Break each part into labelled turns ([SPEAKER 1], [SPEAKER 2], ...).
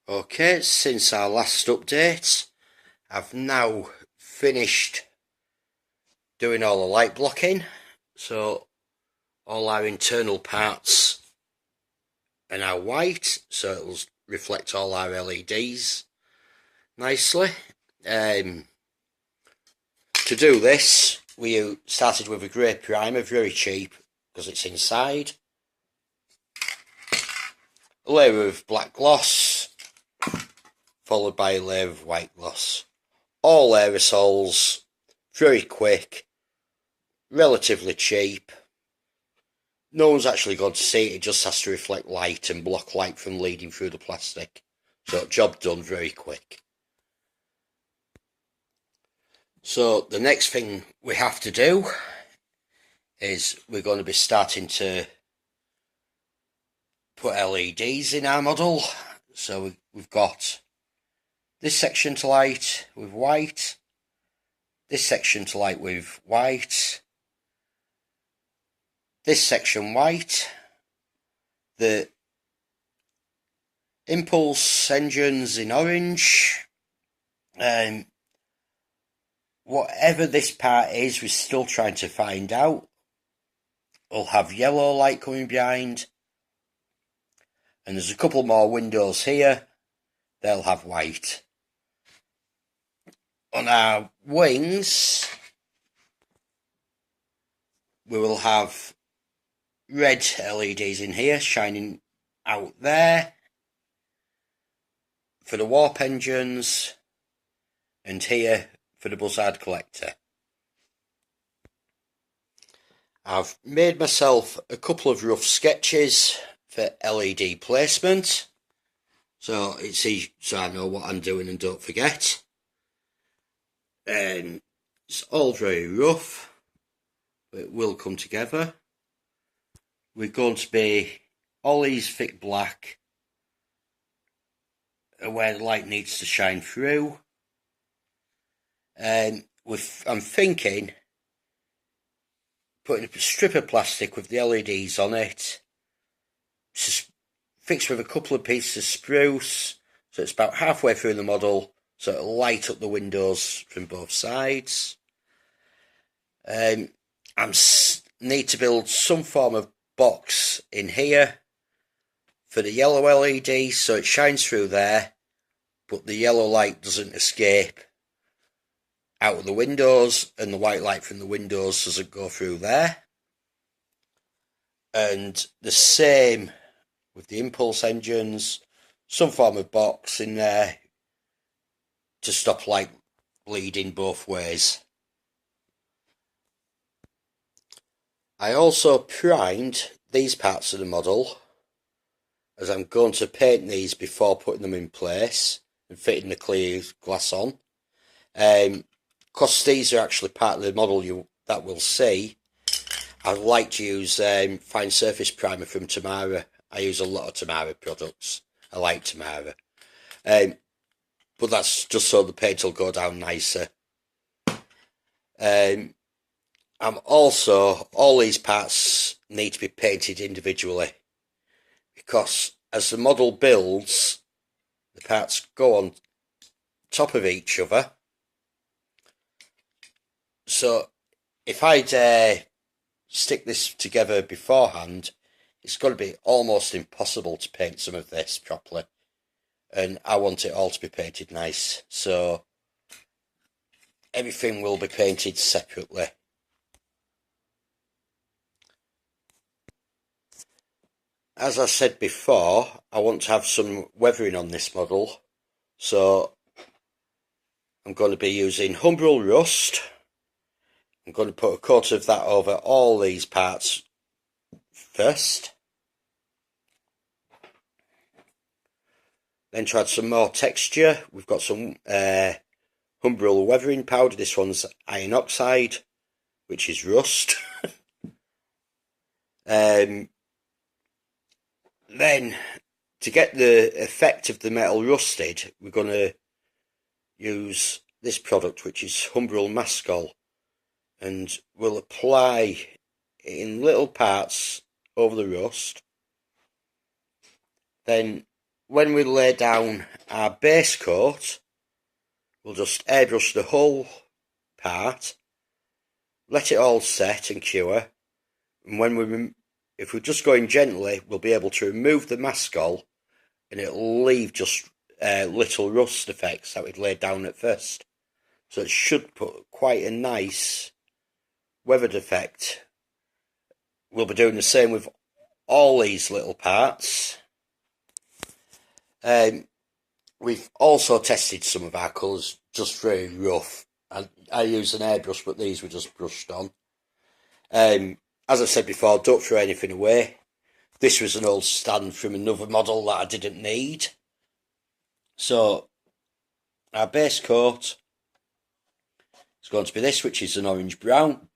[SPEAKER 1] Okay, since our last update, I've now finished doing all the light blocking, so all our internal parts are now white, so it'll reflect all our LEDs nicely. To do this, we started with a grey primer, very cheap because it's inside. A layer of black gloss, followed by a layer of white gloss. All aerosols, very quick, relatively cheap. No one's actually going to see it, it just has to reflect light and block light from leading through the plastic. So job done very quick. So the next thing we have to do is we're going to be starting to put LEDs in our model. So we've got this section to light with white, this section to light with white, this section white, the impulse engines in orange, and whatever this part is, we're still trying to find out. We'll have yellow light coming behind, and there's a couple more windows here, they'll have white. On our wings, we will have red LEDs in here shining out there for the warp engines, and here for the buzzard collector. I've made myself a couple of rough sketches for LED placement, so it's easy, so I know what I'm doing and don't forget. And it's all very rough, but it will come together. We're going to be all these thick black where the light needs to shine through. And I'm thinking putting a strip of plastic with the LEDs on it, fixed with a couple of pieces of spruce, so it's about halfway through the model, so it'll light up the windows from both sides. I need to build some form of box in here for the yellow LED, so it shines through there, but the yellow light doesn't escape out of the windows, and the white light from the windows doesn't go through there. And the same with the impulse engines, some form of box in there to stop light bleeding both ways. I also primed these parts of the model, as I'm going to paint these before putting them in place and fitting the clear glass on. Because these are actually part of the model that we'll see, I like to use fine surface primer from Tamara. I use a lot of Tamara products. I like Tamara. But that's just so the paint will go down nicer. I'm also, all these parts need to be painted individually, because as the model builds, the parts go on top of each other. So if I'd stick this together beforehand, it's going to be almost impossible to paint some of this properly, and I want it all to be painted nice, so everything will be painted separately. As I said before, I want to have some weathering on this model, so I'm going to be using Humbrol Rust. I'm going to put a coat of that over all these parts first. Then to add some more texture, we've got some Humbrol weathering powder. This one's iron oxide, which is rust. Then, to get the effect of the metal rusted, we're going to use this product, which is Humbrol Mascol, and we'll apply it in little parts over the rust. Then when we lay down our base coat, we'll just airbrush the whole part, let it all set and cure, and if we're just going gently, we'll be able to remove the maskol, and it'll leave just little rust effects that we'd laid down at first. So it should put quite a nice weathered effect. We'll be doing the same with all these little parts. We've also tested some of our colours just very rough. I used an airbrush, but these were just brushed on. As I said before, don't throw anything away. This was an old stand from another model that I didn't need. So our base coat is going to be this, which is an orange brown.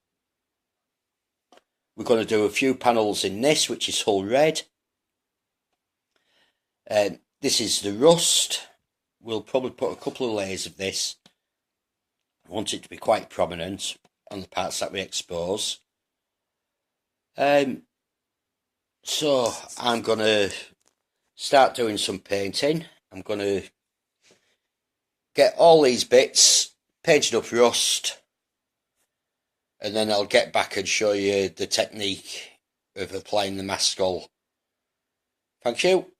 [SPEAKER 1] We're going to do a few panels in this, which is hull red. This is the rust. We'll probably put a couple of layers of this. I want it to be quite prominent on the parts that we expose. So I'm going to start doing some painting. I'm going to get all these bits painted up rust, and then I'll get back and show you the technique of applying the maskol. Thank you.